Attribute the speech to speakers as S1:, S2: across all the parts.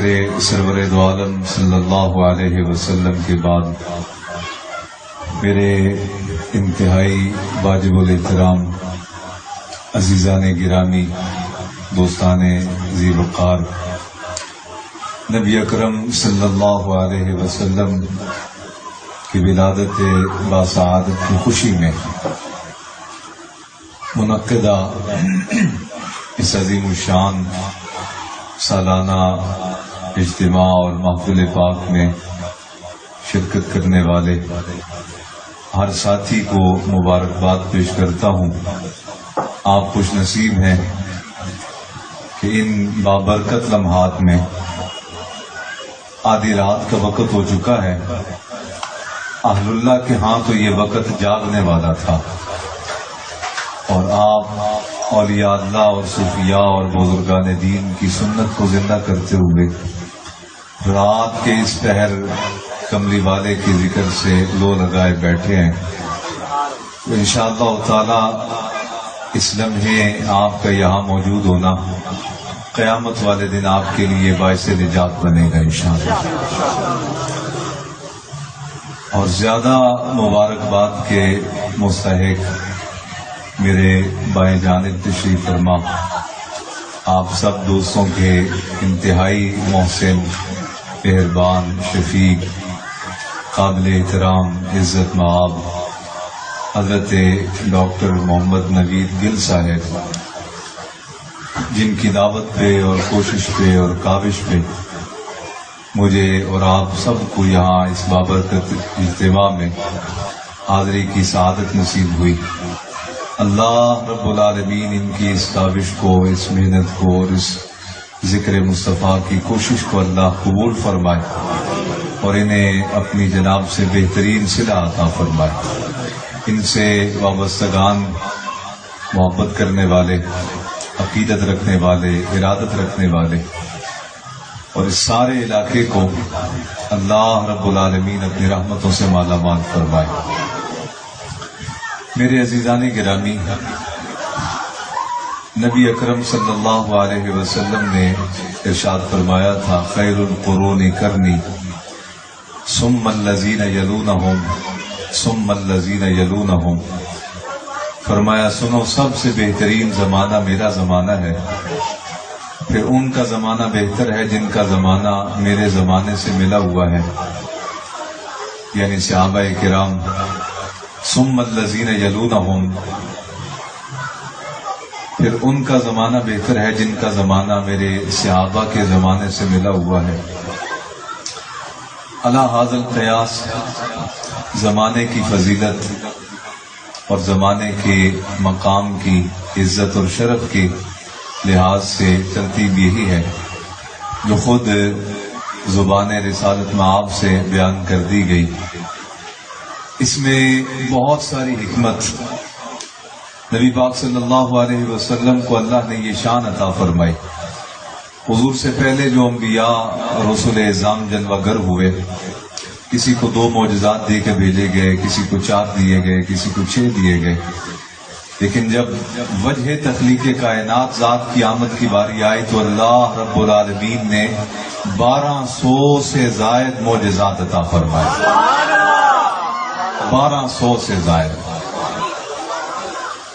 S1: ذکر سرور دو عالم صلی اللہ علیہ وسلم کے بعد میرے انتہائی واجب الاحترام عزیزان گرامی، دوستان ذی وقار، نبی اکرم صلی اللہ علیہ وسلم کی ولادت باسعادت کی خوشی میں منعقدہ اس عظیم الشان سالانہ اجتماع اور محفل پاک میں شرکت کرنے والے ہر ساتھی کو مبارکباد پیش کرتا ہوں۔ آپ خوش نصیب ہیں کہ ان بابرکت لمحات میں آدھی رات کا وقت ہو چکا ہے۔ اہل اللہ کے ہاں تو یہ وقت جاگنے والا تھا، اور آپ اولیاء اللہ اور صوفیاء اور بزرگان دین کی سنت کو زندہ کرتے ہوئے رات کے اس پہر کملی والے کے ذکر سے لو لگائے بیٹھے ہیں۔ تو انشاءاللہ تعالی اس لمحے آپ کا یہاں موجود ہونا قیامت والے دن آپ کے لیے باعث نجات بنے گا انشاءاللہ۔ اور زیادہ مبارکباد کے مستحق میرے بائیں جانب تشریف فرما آپ سب دوستوں کے انتہائی محسن، مہربان، شفیق، قابل احترام، عزت مآب حضرت ڈاکٹر محمد نوید گل صاحب، جن کی دعوت پہ اور کوشش پہ اور کاوش پہ مجھے اور آپ سب کو یہاں اس بابرکت اجتماع میں حاضری کی سعادت نصیب ہوئی۔ اللہ رب العالمین ان کی اس کاوش کو، اس محنت کو اور اس ذکر مصطفیٰ کی کوشش کو اللہ قبول فرمائے اور انہیں اپنی جناب سے بہترین صلہ عطا فرمائے۔ ان سے وابستگان، محبت کرنے والے، عقیدت رکھنے والے، ارادت رکھنے والے اور اس سارے علاقے کو اللہ رب العالمین اپنی رحمتوں سے مالا مال فرمائے۔ میرے عزیزان گرامی، نبی اکرم صلی اللہ علیہ وسلم نے ارشاد فرمایا تھا، خیر القرون کرنی ثم الذین یلونہم ثم الذین یلونہم۔ فرمایا سنو، سب سے بہترین زمانہ میرا زمانہ ہے، پھر ان کا زمانہ بہتر ہے جن کا زمانہ میرے زمانے سے ملا ہوا ہے، یعنی صحابہ کرام۔ ثم الذین یلونہم، پھر ان کا زمانہ بہتر ہے جن کا زمانہ میرے صحابہ کے زمانے سے ملا ہوا ہے۔ علی ھذا القیاس، زمانے کی فضیلت اور زمانے کے مقام کی عزت اور شرف کے لحاظ سے ترتیب یہی ہے جو خود زبان رسالت مآب سے بیان کر دی گئی۔ اس میں بہت ساری حکمت، نبی پاک صلی اللہ علیہ وسلم کو اللہ نے یہ شان عطا فرمائی۔ حضور سے پہلے جو انبیاء رسول اعظام جلوہ گر ہوئے، کسی کو 2 معجزات دے کے بھیجے گئے، کسی کو 4 دیے گئے، کسی کو 6 دیے گئے، لیکن جب وجہ تخلیق کائنات ذات کی آمد کی باری آئی تو اللہ رب العالمین نے 1200 سے زائد معجزات عطا فرمائے۔ 1200 سے زائد۔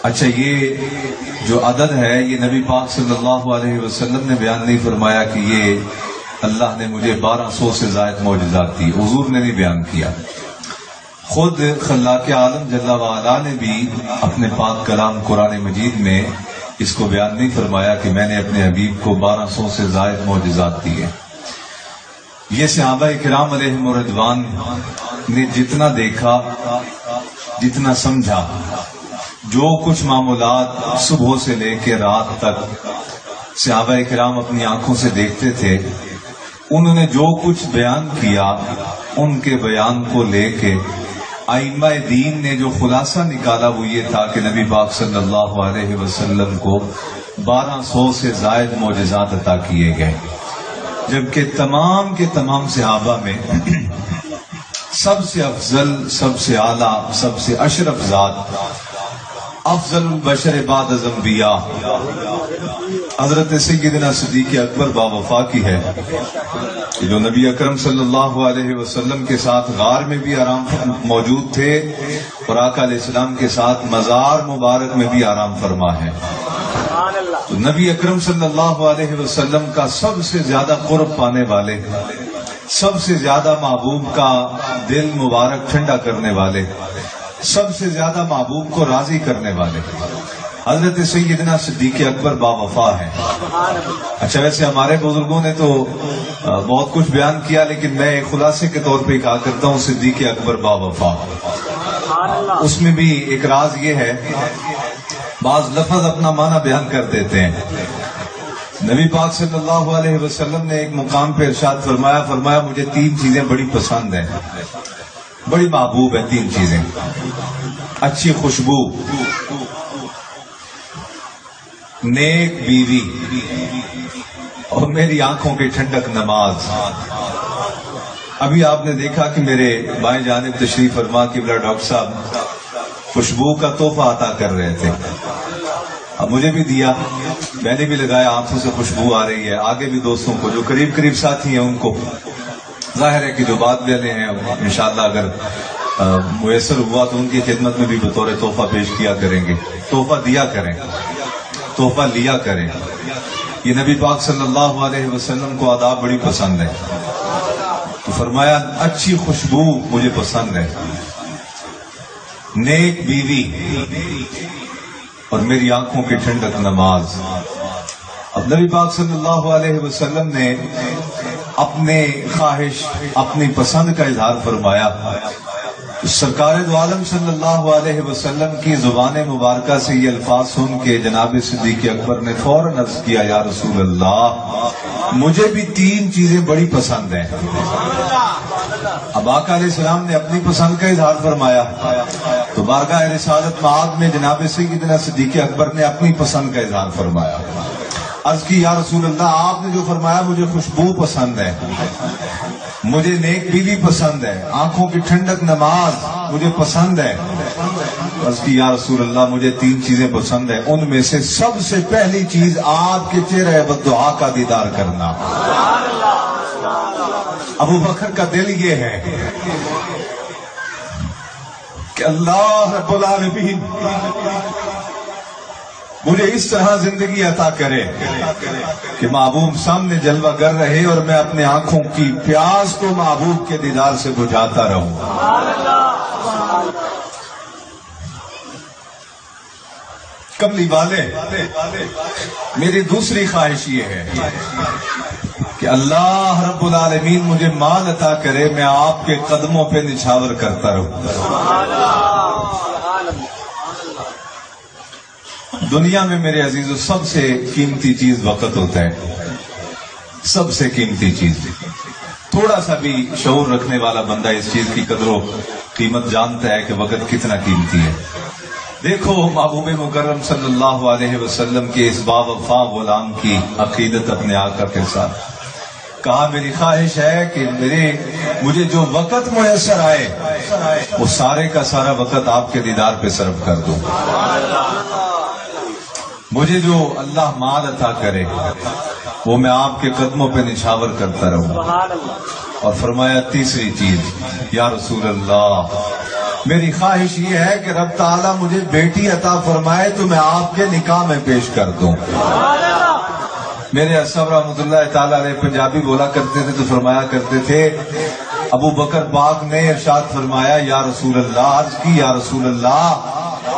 S1: اچھا، یہ جو عدد ہے یہ نبی پاک صلی اللہ علیہ وسلم نے بیان نہیں فرمایا کہ یہ اللہ نے مجھے 1200 سے زائد معجزات دی، حضور نے نہیں بیان کیا۔ خود خلاق عالم جل وعلا نے بھی اپنے پاک کلام قرآن مجید میں اس کو بیان نہیں فرمایا کہ میں نے اپنے حبیب کو 1200 سے زائد معجزات دیے۔ یہ صحابہ کرام علیہم رضوان نے جتنا دیکھا، جتنا سمجھا، جو کچھ معمولات صبح سے لے کے رات تک صحابہ کرام اپنی آنکھوں سے دیکھتے تھے، انہوں نے جو کچھ بیان کیا، ان کے بیان کو لے کے ائمہ دین نے جو خلاصہ نکالا وہ یہ تھا کہ نبی پاک صلی اللہ علیہ وسلم کو 1200 سے زائد معجزات عطا کیے گئے، جبکہ تمام کے تمام صحابہ میں سب سے افضل، سب سے اعلیٰ، سب سے اشرف ذات، افضل البشر بعد از انبیاء، حضرت سیدنا صدیق اکبر باوفا کی ہے کہ جو نبی اکرم صلی اللہ علیہ وسلم کے ساتھ غار میں بھی آرام موجود تھے اور آقا علیہ السلام کے ساتھ مزار مبارک میں بھی آرام فرما ہے. تو نبی اکرم صلی اللہ علیہ وسلم کا سب سے زیادہ قرب پانے والے، سب سے زیادہ محبوب کا دل مبارک ٹھنڈا کرنے والے، سب سے زیادہ محبوب کو راضی کرنے والے حضرت سیدنا صدیق اکبر باوفا ہے. اچھا، ویسے ہمارے بزرگوں نے تو بہت کچھ بیان کیا، لیکن میں ایک خلاصے کے طور پہ کہا کرتا ہوں صدیق اکبر باوفا. اس میں بھی ایک راز یہ ہے، بعض لفظ اپنا معنی بیان کر دیتے ہیں. نبی پاک صلی اللہ علیہ وسلم نے ایک مقام پہ ارشاد فرمایا مجھے 3 چیزیں بڑی پسند ہیں، بڑی محبوب ہیں. 3 چیزیں: اچھی خوشبو، نیک بیوی، اور میری آنکھوں کی ٹھنڈک نماز. ابھی آپ نے دیکھا کہ میرے بائیں جانب تشریف فرما قبلہ ڈاکٹر صاحب خوشبو کا تحفہ عطا کر رہے تھے. اب مجھے بھی دیا، میں نے بھی لگایا، آنکھوں سے خوشبو آ رہی ہے. آگے بھی دوستوں کو جو قریب ساتھی ہیں ان کو ظاہر ہے کہ جو بات والے ہیں انشاءاللہ اگر میسر ہوا تو ان کی خدمت میں بھی بطور تحفہ پیش کیا کریں گے. تحفہ دیا کریں، تحفہ لیا کریں. یہ نبی پاک صلی اللہ علیہ وسلم کو آداب بڑی پسند ہے. تو فرمایا اچھی خوشبو مجھے پسند ہے، نیک بیوی، اور میری آنکھوں کی ٹھنڈک نماز. اب نبی پاک صلی اللہ علیہ وسلم نے اپنے خواہش، اپنی پسند کا اظہار فرمایا. سرکار دو عالم صلی اللہ علیہ وسلم کی زبان مبارکہ سے یہ الفاظ سن کے جناب صدیق اکبر نے فوراً عرض کیا، یا رسول اللہ مجھے بھی 3 چیزیں بڑی پسند ہیں. اب آقا علیہ السلام نے اپنی پسند کا اظہار فرمایا تو بارگاہ رسالت معاد میں جناب سیدنا صدیق اکبر نے اپنی پسند کا اظہار فرمایا. عرض کی، یا رسول اللہ آپ نے جو فرمایا مجھے خوشبو پسند ہے، مجھے نیک بیوی پسند ہے، آنکھوں کی ٹھنڈک نماز مجھے پسند ہے. عرض کی، یا رسول اللہ مجھے 3 چیزیں پسند ہیں، ان میں سے سب سے پہلی چیز آپ کے چہرے بدعا کا دیدار کرنا. ابو بکر کا دل یہ ہے کہ اللہ رب العالمین مجھے اس طرح زندگی عطا کرے کہ محبوب سامنے جلوہ گر رہے اور میں اپنے آنکھوں کی پیاس کو محبوب کے دیدار سے بجھاتا رہوں. کملی والے، میری دوسری خواہش یہ ہے کہ اللہ رب العالمین مجھے مال عطا کرے، میں آپ کے قدموں پہ نچھاور کرتا رہوں. دنیا میں میرے عزیزو سب سے قیمتی چیز وقت ہوتا ہے، سب سے قیمتی چیز. تھوڑا سا بھی شعور رکھنے والا بندہ اس چیز کی قدر و قیمت جانتا ہے کہ وقت کتنا قیمتی ہے. دیکھو محبوب مکرم صلی اللہ علیہ وسلم کے اس باوفا غلام کی عقیدت اپنے آقا کے ساتھ. کہا میری خواہش ہے کہ مجھے جو وقت میسر آئے وہ سارے کا سارا وقت آپ کے دیدار پہ صرف کر دوں. مجھے جو اللہ مال عطا کرے وہ میں آپ کے قدموں پہ نچھاور کرتا رہوں. اور فرمایا تیسری چیز، یا رسول اللہ میری خواہش یہ ہے کہ رب تعالیٰ مجھے بیٹی عطا فرمائے تو میں آپ کے نکاح میں پیش کر دوں. میرے اسب رحمۃ اللہ تعالیٰ علیہ پنجابی بولا کرتے تھے تو فرمایا کرتے تھے، ابو بکر پاک نے ارشاد فرمایا یا رسول اللہ، عرض کی یا رسول اللہ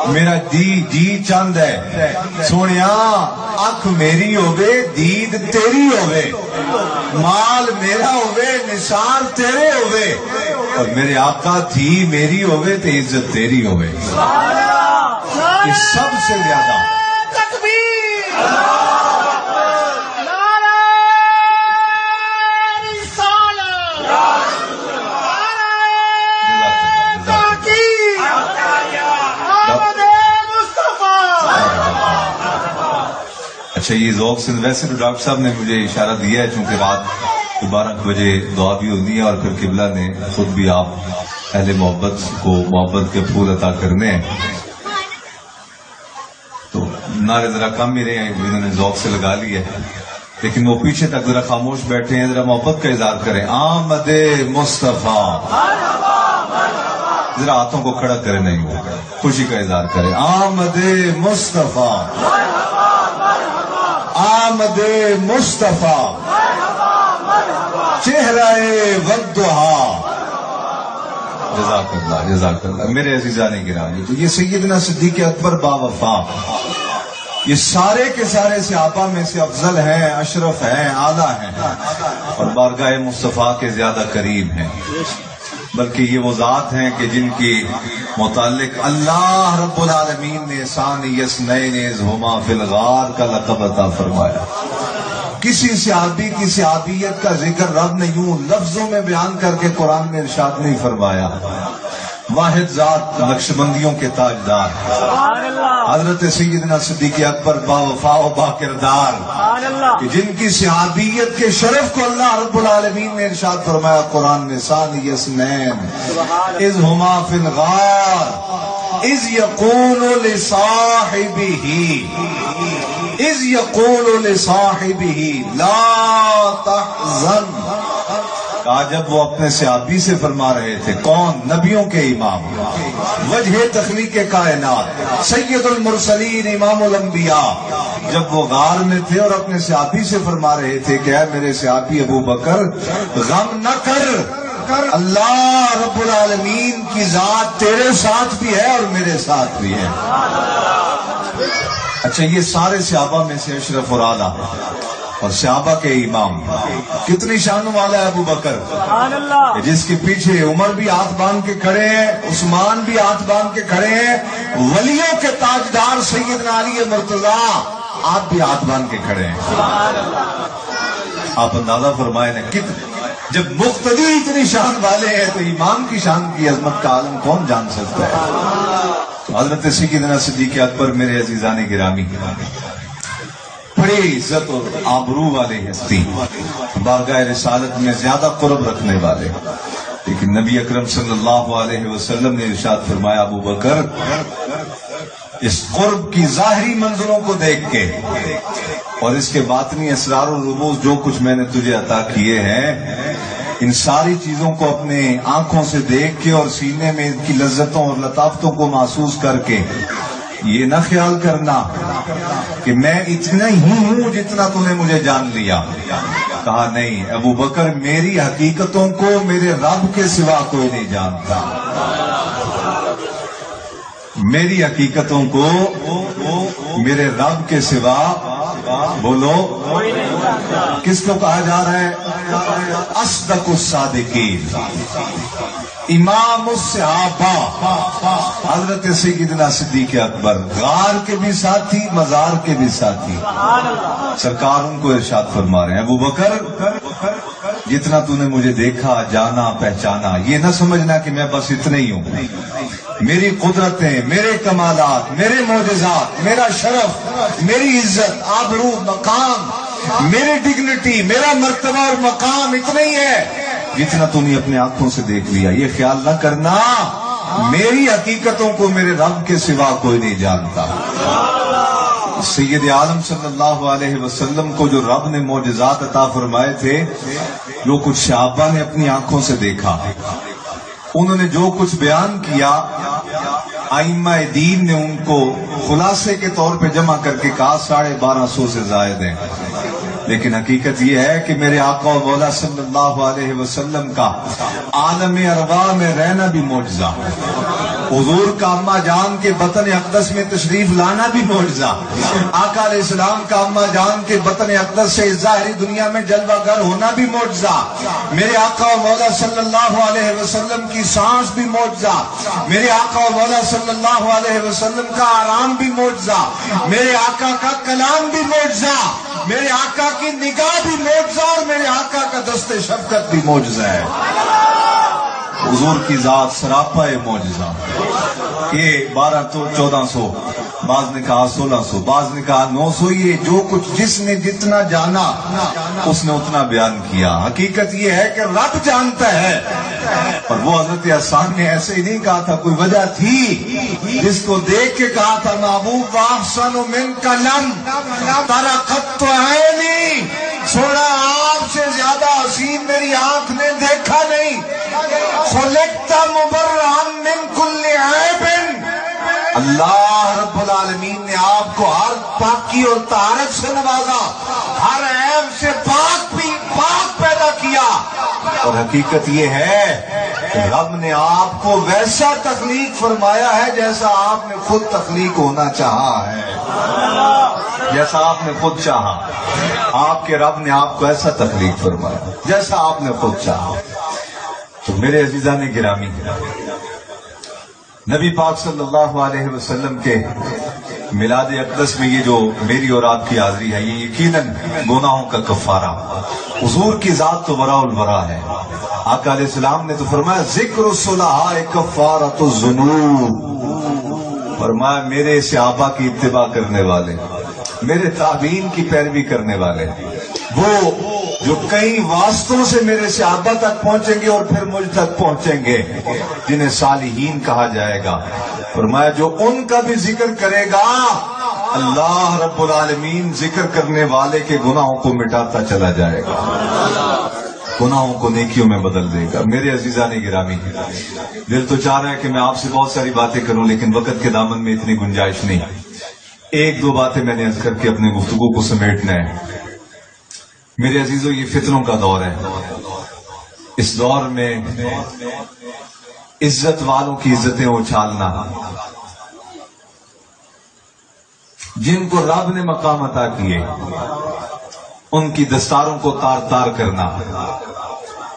S1: میرا جی چند ہے سونیا، اکھ میری ہوے دید تیری ہوے، مال میرا ہوے نثار تیرے ہوے، اور میرے آقا تھی میری ہوے تو عزت تیری ہوے. یہ سب سے زیادہ اچھا یہ ذوق سے ویسے تو ڈاکٹر صاحب نے مجھے اشارہ دیا ہے چونکہ رات 12 بجے دعا بھی ہونی ہے اور پھر قبلہ نے خود بھی آپ اہل محبت کو محبت کے پھول عطا کرنے ہیں. تو نعرے ذرا کم ہی رہے ہیں، انہوں نے ذوق سے لگا لی ہے، لیکن وہ پیچھے تک ذرا خاموش بیٹھے ہیں، ذرا محبت کا اظہار کریں. آمد مصطفیٰ، ذرا ہاتھوں کو کھڑا کریں، نہیں وہ خوشی کا اظہار کریں. آمد مصطفیٰ، آمد مصطفیٰ، چہرہ والضحا. جزاک اللہ، جزاک اللہ. میرے عزیزان گرامی، تو یہ سیدنا صدیق اکبر با وفا، یہ سارے کے سارے صحابہ میں سے افضل ہیں، اشرف ہیں، اعلیٰ ہیں، اور بارگاہ مصطفیٰ کے زیادہ قریب ہیں. بلکہ یہ وہ ذات ہیں کہ جن کی متعلق اللہ رب العالمین نے ثانی اثنین اذ ہما فی الغار کا لقب عطا فرمایا. کسی صحابی کی صحابیت کا ذکر رب نے یوں لفظوں میں بیان کر کے قرآن میں ارشاد نہیں فرمایا. واحد ذات، نقشبندیوں کے تاجدار حضرت سیدنا صدیق اکبر با وفا و با کردار، کہ جن کی صحابیت کے شرف کو اللہ رب العالمین نے ارشاد فرمایا قرآن میں، ثانی اثنین اذ ہما فی الغار اذ یقول لصاحبہ لا تحزن. کہا جب وہ اپنے صحابی سے فرما رہے تھے، کون؟ نبیوں کے امام، وجہ تخلیق کائنات، سید المرسلین، امام الانبیاء، جب وہ غار میں تھے اور اپنے صحابی سے فرما رہے تھے کہ اے میرے صحابی ابو بکر، غم نہ کر، اللہ رب العالمین کی ذات تیرے ساتھ بھی ہے اور میرے ساتھ بھی ہے. اچھا، یہ سارے صحابہ میں سے اشرف اور اعلیٰ اور صحابہ کے امام، کتنی شان والا ہے ابو بکر، جس کے پیچھے عمر بھی ہاتھ باندھ کے کھڑے ہیں، عثمان بھی ہاتھ باندھ کے کھڑے ہیں، ولیوں کے تاجدار سیدنا علی مرتضیٰ آپ بھی ہاتھ باندھ کے کھڑے ہیں. آپ اندازہ فرمائے نا، جب مقتدی اتنی شان والے ہیں تو امام کی شان کی عظمت کا عالم کون جان سکتا ہے. حضرت سیدنا صدیق اکبر میرے عزیزان گرامی، بڑی عزت اور آبرو والے ہستی، بارگاہ رسالت میں زیادہ قرب رکھنے والے، لیکن نبی اکرم صلی اللہ علیہ وسلم نے ارشاد فرمایا ابو بکر، اس قرب کی ظاہری منظروں کو دیکھ کے اور اس کے باطنی اسرار و رموز جو کچھ میں نے تجھے عطا کیے ہیں، ان ساری چیزوں کو اپنے آنکھوں سے دیکھ کے اور سینے میں ان کی لذتوں اور لطافتوں کو محسوس کر کے یہ نہ خیال کرنا کہ میں اتنا ہی ہوں جتنا تو نے مجھے جان لیا. کہا نہیں ابو بکر، میری حقیقتوں کو میرے رب کے سوا کوئی نہیں جانتا. میری حقیقتوں کو میرے رب کے سوا، بولو کس کو کہا جا رہا ہے؟ اصدق الصادقین، امام الصحابہ حضرت سیدنا صدیق اکبر، غار کے بھی ساتھی، مزار کے بھی ساتھی. سرکار ان کو ارشاد فرما رہے ہیں ابو بکر، جتنا تو نے مجھے دیکھا، جانا، پہچانا، یہ نہ سمجھنا کہ میں بس اتنے ہی ہوں. میری قدرتیں، میرے کمالات، میرے معجزات، میرا شرف، میری عزت، آبرو، مقام، میری ڈگنیٹی، میرا مرتبہ اور مقام اتنا ہی ہے جتنا تم نے اپنے آنکھوں سے دیکھ لیا. یہ خیال نہ کرنا میری حقیقتوں کو میرے رب کے سوا کوئی نہیں جانتا. سید عالم صلی اللہ علیہ وسلم کو جو رب نے معجزات عطا فرمائے تھے، جو کچھ صحابہ نے اپنی آنکھوں سے دیکھا، انہوں نے جو کچھ بیان کیا، ائمہ دین نے ان کو خلاصے کے طور پہ جمع کر کے کہا 1250 سے زائد ہیں. لیکن حقیقت یہ ہے کہ میرے آقا و مولا صلی اللہ علیہ وسلم کا عالم ارواح میں رہنا بھی معجزہ، حضور کا اماں جان کے بطن اقدس میں تشریف لانا بھی معجزہ، آقا علیہ السلام کا اماں جان کے بطن اقدس سے ظاہری دنیا میں جلوہ گر ہونا بھی معجزہ، میرے آقا و مولا صلی اللہ علیہ وسلم کی سانس بھی معجزہ، میرے آقا و مولا صلی اللہ علیہ وسلم کا آرام بھی معجزہ، میرے آقا کا کلام بھی معجزہ، میرے آقا کی نگاہ بھی معجزہ، اور میرے آقا کا دست شفقت بھی معجزہ ہے. حضور کی ذات سراپا معجزہ. یہ 1200-1400 بعض نے کہا 1600، بعض نے کہا 900. یہ جو کچھ جس نے جتنا جانا اس نے اتنا بیان کیا. حقیقت یہ ہے کہ رب جانتا ہے. اور وہ حضرت حسان نے ایسے ہی نہیں کہا تھا، کوئی وجہ تھی جس کو دیکھ کے کہا تھا محبوب واحسن منک لم ترقت عینی، سونا آپ سے زیادہ حسین میری آنکھ نے دیکھا نہیں. خلقت مبرئا من کل عیب، اللہ رب العالمین نے آپ کو ہر پاکی اور طہارت سے نوازا، ہر عیب سے پاک پیدا کیا. اور حقیقت یہ ہے کہ رب نے آپ کو ویسا تخلیق فرمایا ہے جیسا آپ نے خود تخلیق ہونا چاہا ہے، جیسا آپ نے خود چاہا. آپ کے رب نے آپ کو ایسا تخلیق فرمایا جیسا آپ نے خود چاہا. تو میرے عزیزان گرامی، نبی پاک صلی اللہ علیہ وسلم کے میلاد اقدس میں یہ جو میری اور آپ کی حاضری ہے، یہ یقیناً گناہوں کا کفارہ. حضور کی ذات تو ورا الورا ہے. آقا علیہ السلام نے تو فرمایا ذکر الصلحاء کفارۃ الذنوب. فرمایا میرے صحابہ کی اتباع کرنے والے، میرے تابعین کی پیروی کرنے والے، وہ جو کئی واسطوں سے میرے صحابہ تک پہنچیں گے اور پھر مجھ تک پہنچیں گے، جنہیں صالحین کہا جائے گا. فرمایا جو ان کا بھی ذکر کرے گا، اللہ رب العالمین ذکر کرنے والے کے گناہوں کو مٹاتا چلا جائے گا، گناہوں کو نیکیوں میں بدل دے گا. میرے عزیزان گرامی، دل تو چاہ رہا ہے کہ میں آپ سے بہت ساری باتیں کروں، لیکن وقت کے دامن میں اتنی گنجائش نہیں. ایک دو باتیں میں نے عرض کر کے اپنے گفتگو کو سمیٹنا ہے. میرے عزیزوں، یہ فتنوں کا دور ہے. اس دور میں عزت والوں کی عزتیں اچھالنا، جن کو رب نے مقام عطا کیے ان کی دستاروں کو تار تار کرنا،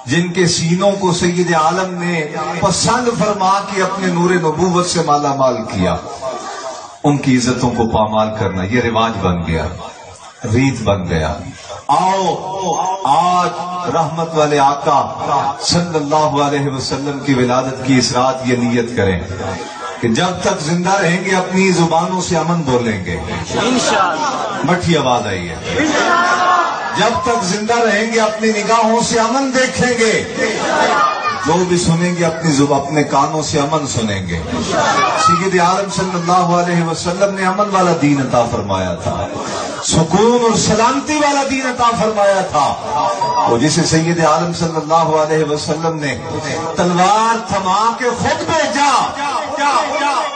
S1: جن کے سینوں کو سید عالم نے پسند فرما کے اپنے نور نبوت سے مالا مال کیا، ان کی عزتوں کو پامال کرنا، یہ رواج بن گیا، ریت بن گیا. آؤ آج رحمت والے آقا صلی اللہ علیہ وسلم کی ولادت کی اس رات یہ نیت کریں کہ جب تک زندہ رہیں گے اپنی زبانوں سے امن بولیں گے. مٹھی آواز آئی ہے. جب تک زندہ رہیں گے اپنی نگاہوں سے امن دیکھیں گے، جو بھی سنیں گے اپنے کانوں سے امن سنیں گے. سید عالم صلی اللہ علیہ وسلم نے امن والا دین عطا فرمایا تھا، سکون اور سلامتی والا دین عطا فرمایا تھا. وہ جسے سید عالم صلی اللہ علیہ وسلم نے تلوار تھما کے خود بھیجا،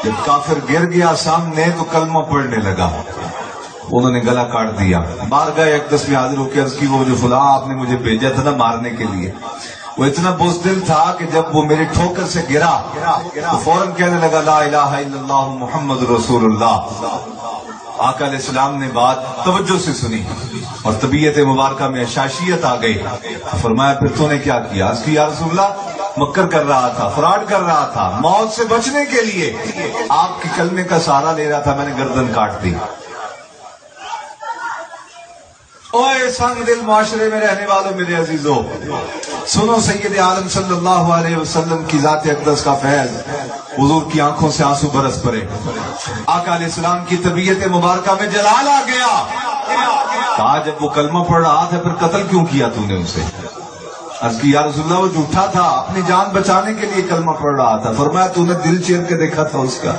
S1: جب کافر گر گیا سامنے تو کلمہ پڑھنے لگا، انہوں نے گلا کاٹ دیا. بارگاہ اقدس میں حاضر ہو کے عرض کی وہ جو فلاں آپ نے مجھے بھیجا تھا نا مارنے کے لیے، وہ اتنا بزدل تھا کہ جب وہ میری ٹھوکر سے گرا تو فوراً کہنے لگا لا الہ الا اللہ محمد رسول اللہ. آقا علیہ السلام نے بات توجہ سے سنی اور طبیعت مبارکہ میں حشاشیت آ گئی. فرمایا پھر تو نے کیا کیا؟ اس کی یا رسول اللہ مکر کر رہا تھا، فراڈ کر رہا تھا، موت سے بچنے کے لیے آپ کے کلمے کا سہارا لے رہا تھا، میں نے گردن کاٹ دی. اوے سنگ دل معاشرے میں رہنے والوں میرے عزیزوں، سنو سید عالم صلی اللہ علیہ وسلم کی ذات اقدس کا فیض. حضور کی آنکھوں سے آنسو برس پڑے. آقا علیہ السلام کی طبیعت مبارکہ میں جلال آ گیا. کہا جب وہ کلمہ پڑھ رہا تھا پھر قتل کیوں کیا تو نے اسے؟ عرض کی یا رسول اللہ وہ جھوٹا تھا، اپنی جان بچانے کے لیے کلمہ پڑھ رہا تھا. فرمایا تو نے دل چیر کے دیکھا تھا اس کا؟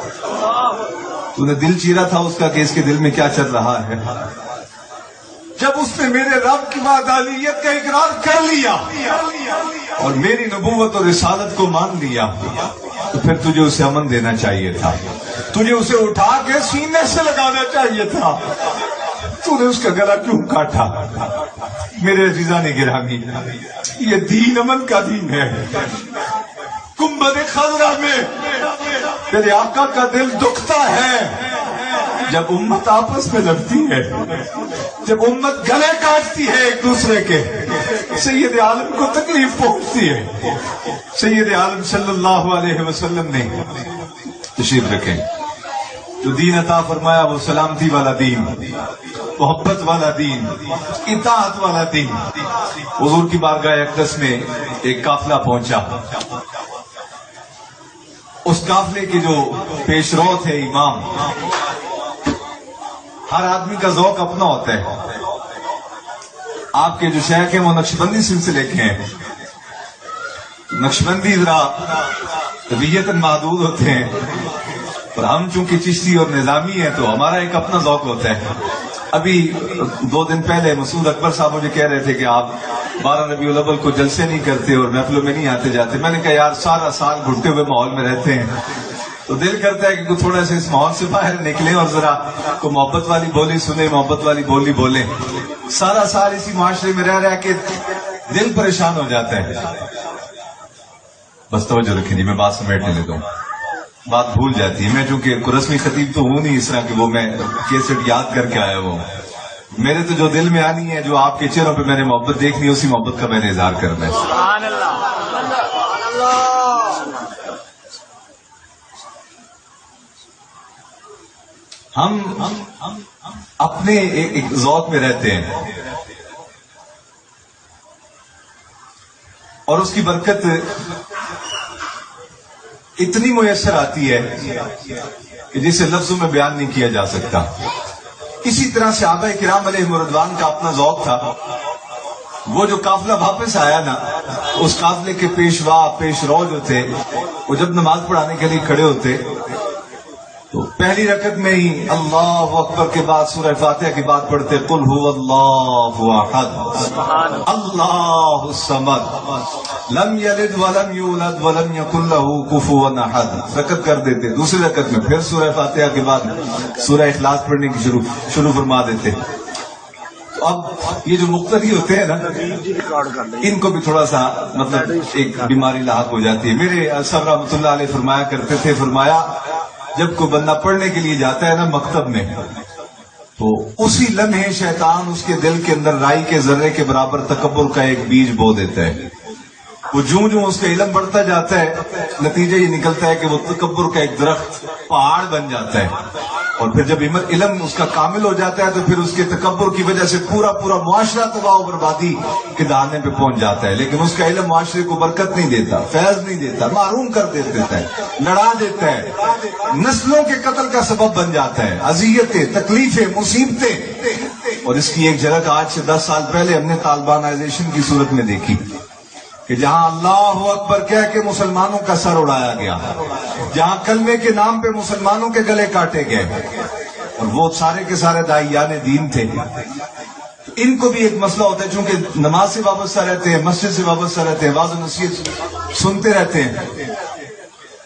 S1: تو نے دل چیرا تھا اس کا کہ اس کے دل میں کیا چل رہا ہے؟ جب اس نے میرے رب کی وحدانیت کا اقرار کر لیا اور میری نبوت اور رسالت کو مان لیا تو پھر تجھے اسے امن دینا چاہیے تھا، تجھے اسے اٹھا کے سینے سے لگانا چاہیے تھا. تو نے اس کا گلا کیوں کاٹا؟ میرے عزیزان گرامی، یہ دین امن کا دین ہے. گنبد خضرا میں تیرے آقا کا دل دکھتا ہے جب امت آپس میں لڑتی ہے، جب امت گلے کاٹتی ہے ایک دوسرے کے. سید عالم کو تکلیف پہنچتی ہے. سید عالم صلی اللہ علیہ وسلم نے تشریف رکھیں جو دین عطا فرمایا وہ سلامتی والا دین، محبت والا دین، اطاعت والا دین. حضور کی بارگاہ اقدس میں ایک قافلہ پہنچا. اس قافلے کے جو پیش رو تھے امام، ہر آدمی کا ذوق اپنا ہوتا ہے. آپ کے جو شیخ ہیں وہ نقشبندی سلسلے کے ہیں. نقشبندی ذرا طبیعتاً محدود ہوتے ہیں اور ہم چونکہ چشتی اور نظامی ہیں تو ہمارا ایک اپنا ذوق ہوتا ہے. ابھی 2 دن پہلے مسعود اکبر صاحب مجھے کہہ رہے تھے کہ آپ 12 ربیع الاول کو جلسے نہیں کرتے اور محفلوں میں نہیں آتے جاتے. میں نے کہا یار سارا سال گھٹے ہوئے ماحول میں رہتے ہیں تو دل کرتا ہے کہ تھوڑا سا اس ماحول سے باہر نکلیں اور ذرا کو محبت والی بولی سنیں, محبت والی بولی بولیں. سارا سال اسی معاشرے میں رہ رہا کہ دل پریشان ہو جاتا ہے. بس توجہ رکھیں جی, میں بات سمیٹنے لیتا ہوں, بات بھول جاتی ہے. میں چونکہ رسمی خطیب تو ہوں نہیں اس طرح کہ وہ میں کیسٹ یاد کر کے آیا ہوں. میرے تو جو دل میں آنی ہے, جو آپ کے چہروں پہ میں نے محبت دیکھنی ہے, اسی محبت کا میں نے اظہار کرنا ہے.
S2: سبحان اللہ.
S1: ہم اپنے ایک ذوق میں رہتے ہیں اور اس کی برکت اتنی میسر آتی ہے کہ جسے لفظوں میں بیان نہیں کیا جا سکتا. اسی طرح صحابہ کرام علیہ رضوان کا اپنا ذوق تھا. وہ جو قافلہ واپس آیا نا, اس قافلے کے پیشوا پیش رو جو تھے وہ جب نماز پڑھانے کے لیے کھڑے ہوتے تو پہلی رکعت میں ہی اللہ اکبر کے بعد سورہ فاتحہ کی بات پڑھتے قل هو اللہ احد اللہ الصمد لم یلد ولم یولد ولم یکن له کفوا احد. رکعت کر دیتے, دوسری رکعت میں پھر سورہ فاتحہ کے بعد سورہ اخلاص پڑھنے کی شروع فرما دیتے. تو اب یہ جو مقتدی ہوتے ہیں نا, ان کو بھی تھوڑا سا مطلب ایک بیماری لاحق ہو جاتی ہے. میرے صاحب رحمۃ اللہ علیہ فرمایا کرتے تھے, فرمایا جب کوئی بندہ پڑھنے کے لیے جاتا ہے نا مکتب میں, تو اسی لمحے شیطان اس کے دل کے اندر رائی کے ذرے کے برابر تکبر کا ایک بیج بو دیتا ہے. وہ جوں اس کا علم بڑھتا جاتا ہے, نتیجہ یہ نکلتا ہے کہ وہ تکبر کا ایک درخت پہاڑ بن جاتا ہے. اور پھر جب علم اس کا کامل ہو جاتا ہے تو پھر اس کے تکبر کی وجہ سے پورا معاشرہ تباہ و بربادی کے دہانے پہ پہنچ جاتا ہے. لیکن اس کا علم معاشرے کو برکت نہیں دیتا, فیض نہیں دیتا, محروم کر دیتا ہے, لڑا دیتا ہے, نسلوں کے قتل کا سبب بن جاتا ہے, اذیتیں, تکلیفیں, مصیبتیں. اور اس کی ایک جھلک آج سے 10 سال پہلے ہم نے طالبانائزیشن کی صورت میں دیکھی کہ جہاں اللہ اکبر کہہ کے مسلمانوں کا سر اڑایا گیا, جہاں کلمے کے نام پہ مسلمانوں کے گلے کاٹے گئے, اور وہ سارے کے سارے داعیان دین تھے. ان کو بھی ایک مسئلہ ہوتا ہے, چونکہ نماز سے وابستہ رہتے ہیں, مسجد سے وابستہ رہتے ہیں, واعظ و نصیحت سنتے رہتے ہیں,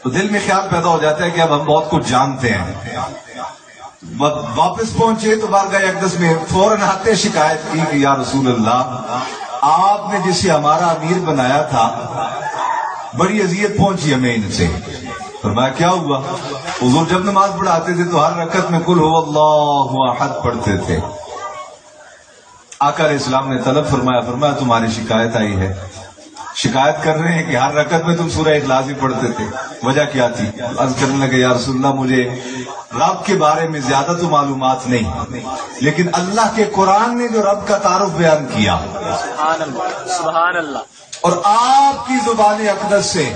S1: تو دل میں خیال پیدا ہو جاتا ہے کہ اب ہم بہت کچھ جانتے ہیں. واپس پہنچے تو بارگاہ اقدس میں فوراً آتے شکایت کی کہ یا رسول اللہ, آپ نے جسے ہمارا امیر بنایا تھا بڑی اذیت پہنچی ہمیں ان سے. فرمایا کیا ہوا؟ حضور جب نماز پڑھاتے تھے تو ہر رکعت میں قل هو اللہ احد پڑھتے تھے. آقا علیہ السلام نے طلب فرمایا تمہاری شکایت آئی ہے. شکایت کر رہے ہیں کہ ہر رکعت میں تم سورہ اخلاص ہی پڑھتے تھے, وجہ کیا تھی؟ عرض کرنے لگے یا رسول اللہ, مجھے رب کے بارے میں زیادہ تو معلومات نہیں, لیکن اللہ کے قرآن نے جو رب کا تعارف بیان کیا,
S2: سبحان اللہ,
S1: اور آپ کی زبان اقدس سے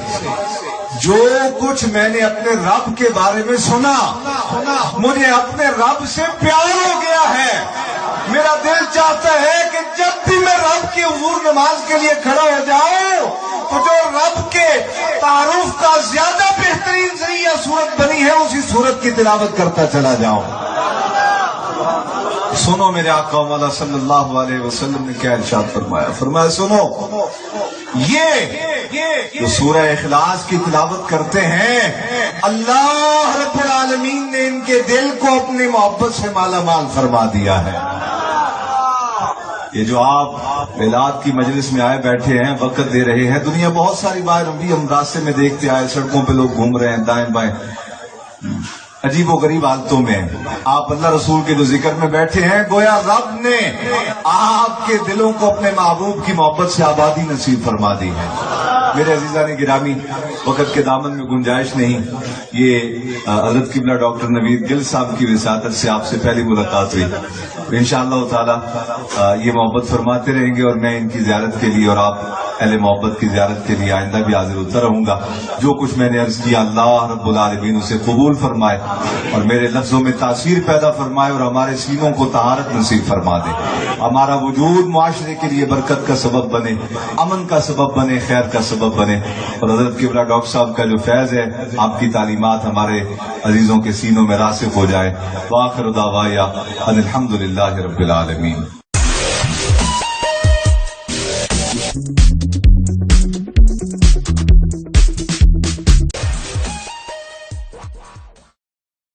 S1: جو کچھ میں نے اپنے رب کے بارے میں سنا, مجھے اپنے رب سے پیار ہو گیا ہے. میرا دل چاہتا ہے کہ جب بھی میں رب کے حضور نماز کے لیے کھڑا ہو جاؤں تو جو رب کے تعارف کا زیادہ بہترین ذریعہ صورت بنی ہے اسی صورت کی تلاوت کرتا چلا جاؤں. سنو میرے آقا مولا صلی اللہ علیہ وسلم نے کیا ارشاد فرمایا سنو, یہ جو سورہ اخلاص کی تلاوت کرتے ہیں اللہ رب العالمین نے ان کے دل کو اپنی محبت سے مالا مال فرما دیا ہے. یہ جو آپ میلاد کی مجلس میں آئے بیٹھے ہیں, وقت دے رہے ہیں, دنیا بہت ساری باہر ہم راستے میں دیکھتے آئے, سڑکوں پہ لوگ گھوم رہے ہیں دائیں بائیں, عجیب و غریب حالتوں میں. آپ اللہ رسول کے جو ذکر میں بیٹھے ہیں, گویا رب نے آپ کے دلوں کو اپنے محبوب کی محبت سے آبادی نصیب فرما دی ہے. میرے عزیزان گرامی, وقت کے دامن میں گنجائش نہیں, یہ حضرت قبلہ ڈاکٹر نوید گل صاحب کی وساطت سے آپ سے پہلی ملاقات ہوئی. انشاءاللہ تعالی یہ محبت فرماتے رہیں گے, اور میں ان کی زیارت کے لیے اور آپ اہل محبت کی زیارت کے لیے آئندہ بھی حاضر ہوتا رہوں گا. جو کچھ میں نے عرض کیا اللہ رب العالمین اسے قبول فرمائے اور میرے لفظوں میں تاثیر پیدا فرمائے اور ہمارے سینوں کو طہارت نصیب فرما دے. ہمارا وجود معاشرے کے لیے برکت کا سبب بنے، امن کا سبب بنے، خیر کا سبب بنے. اور حضرت قبلہ ڈاکٹر صاحب کا جو فیض ہے، آپ کی تعلیمات ہمارے عزیزوں کے سینوں میں راسخ ہو جائے. وآخر دعوایا ان الحمد للہ رب العالمین.